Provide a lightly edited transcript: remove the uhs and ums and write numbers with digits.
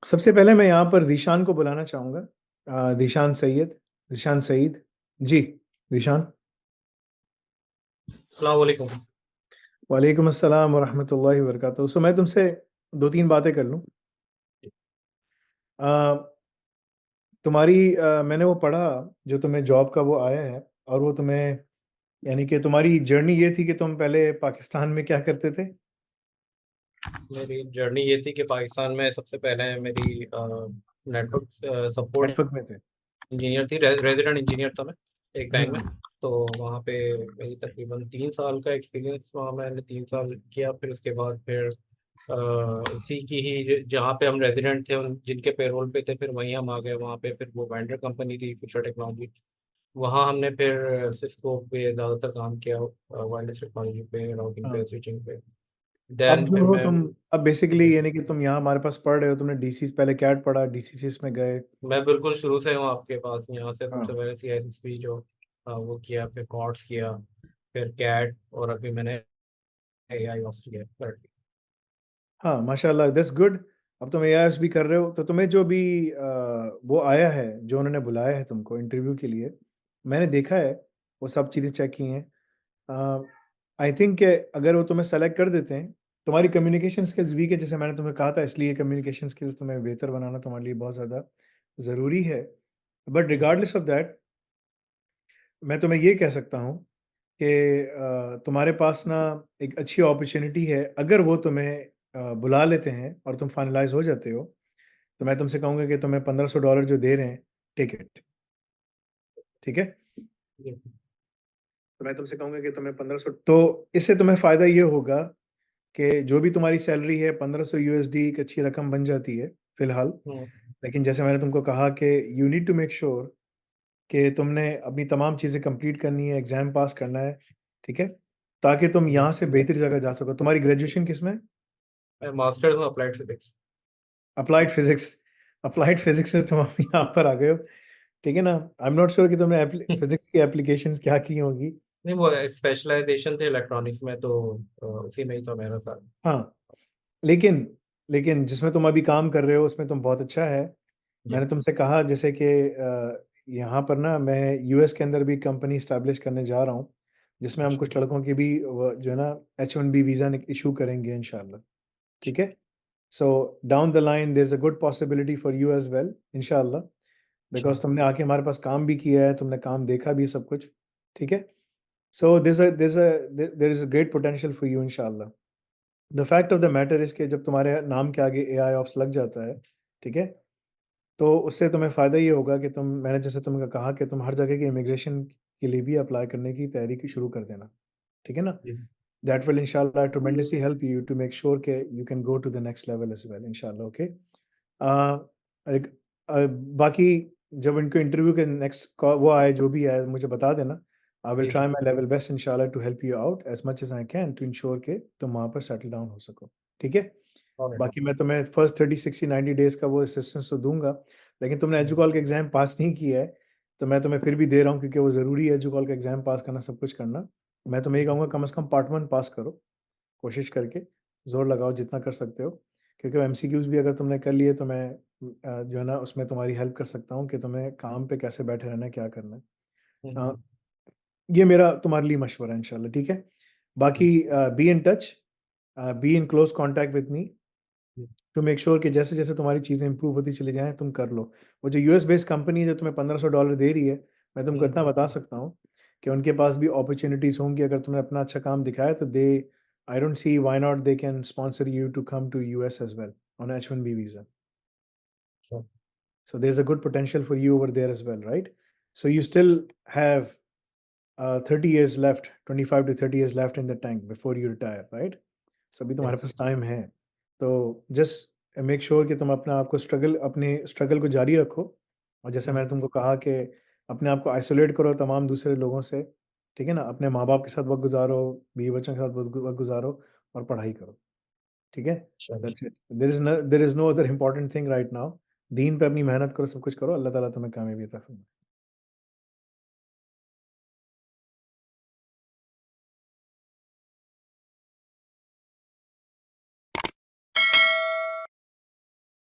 सबसे पहले मैं यहाँ पर ज़ीशान को बुलाना चाहूँगा। ज़ीशान सईद। जी, ज़ीशान। अस्सलाम वालेकुम। वालेकुम अस्सलाम व रहमतुल्लाहि व बरकातहू। मैं तुमसे 2-3 बातें कर लूँ। अ, मैंने वो पढ़ा जो तुम्हें जॉब का वो आया है और वो तुम्हें यानी कि तुम्हारी जर्नी ये थी कि तुम पहले पाकिस्तान में क्या करते थे? मेरी जर्नी ये थी कि पाकिस्तान में सबसे पहले मेरी नेटवर्क सपोर्ट नेटवर्क में थे। इंजीनियर थी। रेजिडेंट इंजीनियर था मैं एक बैंक में। हुँ। तो वहाँ पे मेरी तकरीबन 3 साल का एक्सपीरियंस, वहाँ मैंने 3 साल किया। फिर उसके बाद फिर उसी की ही जहाँ पे हम रेजिडेंट थे उन जिनके पेरोल पे थे, फिर वहीं हम आ गए। वहाँ पे फिर वो वेंडर कंपनी थी फ्यूचर टेक्नोलॉजी। वहाँ हमने फिर सिस्को पे ज़्यादातर काम किया, वायरलेस टेक्नोलॉजी पे, राउटिंग पे, हाँ। स्विचिंग पे। अब देन जो फिर हो मैं तुम अब बेसिकली यानी कि तुम यहाँ हमारे पास पढ़ रहे हो, तुमने डीसी पहले कैट पढ़ा, डीसीसीएस में गए। मैं बिल्कुल शुरू से हूँ आपके पास। यहाँ से हाँ। सबसे पहले CISSP जो वो किया, फिर कॉर्ड्स किया, फिर कैट, और अभी मैंने AI ऑप्स किया currently। हाँ, माशाल्लाह दैट्स गुड। अब तुम एआईएस भी कर रहे हो, तो तुम्हें जो भी वो आया है, जो उन्होंने बुलाया है तुमको इंटरव्यू के लिए, मैंने देखा है, वो सब चीज़ें चेक की हैं। आई थिंक अगर वो तुम्हें सेलेक्ट कर देते हैं, तुम्हारी कम्युनिकेशन स्किल्स वीक है, जैसे मैंने तुम्हें कहा था, इसलिए कम्युनिकेशन स्किल्स तुम्हें बेहतर बनाना तुम्हारे लिए बहुत ज़्यादा ज़रूरी है। But hmm, regardless of that, मैं तुम्हें ये कह सकता हूँ कि तुम्हारे पास ना एक अच्छी अपॉर्च्युनिटी है, अगर वो तुम्हें बुला लेते हैं और तुम फाइनलाइज़ हो जाते हो, तो मैं तुमसे कहूँगा कि तुम्हें $1500 जो दे रहे हैं, टेक इट, ठीक है? जी, तो मैं तुमसे कहूँगा कि तुम्हें 1500, तो इससे तुम्हें फ़ायदा ये होगा कि जो भी तुम्हारी सैलरी है, 1500 यूएसडी एक अच्छी रकम बन जाती है, फ़िलहाल। हम्म, लेकिन जैसे मैंने तुमको कहा कि you need to make sure कि तुमने अपनी तमाम चीज़ें कंप्लीट करनी है, एग्ज़ाम पास करना है, ठीक है? ताकि तुम हम्म। यहाँ से बेहतर जगह जा सको। तुम्हारी ग्रेजुएशन किसमें है? मैं मास्टर्स में applied physics. Applied physics. Applied physics से तुम अब यहाँ पर आ गए हो, ठीक है ना? आई एम नॉट श्योर कि तुमने फिज़िक्स की एप्लीकेशंस क्या की होंगी। नहीं, वो स्पेशलाइजेशन थे इलेक्ट्रॉनिक्स में, तो उसी में ही था मेरा साथ। हाँ, लेकिन लेकिन जिसमें तुम अभी काम कर रहे हो, उसमें तुम बहुत अच्छा है। जी। मैंने तुमसे कहा जैसे कि यहाँ पर ना मैं यूएस के अंदर भी कंपनी एस्टेब्लिश करने जा रहा हूँ, जिसमें हम अच्छा। कुछ लड़कों की भी वो जो है ना H-1B वीज़ा इश्यू करेंगे इंशाल्लाह, ठीक है? So down the line there is a good possibility for you as well इंशाल्लाह, अच्छा। बिकॉज़ तुमने आके हमारे पास काम भी किया है, तुमने काम देखा भी है सब कुछ, ठीक है? So there is a great potential for you इंशाल्लाह। The fact of the matter is कि जब तुम्हारे नाम के आगे एआई ऑप्स लग जाता है, ठीक है? तो उससे तुम्हें फ़ायदा ये होगा कि मैंने जैसे तुम्हें कहा कि तुम हर जगह की इमिग्रेशन के लिए भी अप्लाई करने की तैयारी की शुरू कर देना, ठीक है ना? जी। दैट विल इंशाल्लाह tremendously help you to make sure कि you can go to the next level as well इंशाल्लाह, ओके? अ, एक बाकी जब इनको इंटरव्यू के नेक्स्ट वो आए, जो भी आए, मुझे बता देना। आई विल जी, ट्राई जी। माय लेवल बेस्ट इंशाल्लाह to help you out as much as I can to ensure कि तुम वहाँ पर सेटल डाउन हो सको, ठीक है? ऑलराइट। बाकी मैं तुम्हें फर्स्ट 30, 60, 90 डेज़ का वो असिस्टेंस तो दूँगा, लेकिन तुमने एजुकॉल का एग्ज़ाम पास नहीं किया है, तो मैं तुम्हें फिर भी दे रहा हूँ क्योंकि वो ज़रूरी है एजुकॉल का एग्ज़ाम पास करना, सब कुछ करना। मैं तुम्हें ये कहूँगा कम से कम पार्ट 1 पास करो, कोशिश करके, ज़ोर लगाओ जितना कर सकते हो, क्योंकि एमसीक्यूज़ भी अगर तुमने कर लिए तो मैं जो है ना उसमें तुम्हारी हेल्प कर सकता हूँ कि तुम्हें काम पे कैसे बैठे रहना है, क्या करना है। अ, ये मेरा तुम्हारे लिए मशवरा है इंशाल्लाह, ठीक है? बाकी be in touch, be in close contact with me to make sure कि जैसे-जैसे तुम्हारी चीज़ें इम्प्रूव होती चली जाएँ, तुम कर लो। वो जो यूएस बेस्ड कंपनी है जो तुम्हें $1500 दे रही है, मैं तुमको इतना बता सकता हूँ कि उनके पास भी अपॉर्च्युनिटीज़ होंगी, अगर तुमने अपना अच्छा काम दिखाया तो they I don't see why not they can sponsor you to come to US as well on H-1B visa. So there's a good potential for you over there as well, right? So you still have 30 years left, 25 to 30 years left in the tank before you retire, right? So अभी तुम्हारे yes. पास time है। तो just make sure कि तुम अपने struggle को जारी रखो, और जैसे मैंने तुमको कहा कि अपने आप को आइसोलेट करो तमाम दूसरे लोगों से, ठीक है ना? अपने माँ-बाप के साथ वक़्त गुज़ारो, बीवी-बच्चों के साथ वक़्त गुज़ारो और पढ़ाई करो, ठीक है? अच्छा। That's it. There is no other important thing right now. दीन पे अपनी मेहनत करो, सब कुछ करो, अल्लाह ताला तुम्हें कामयाबी अता फरमाए।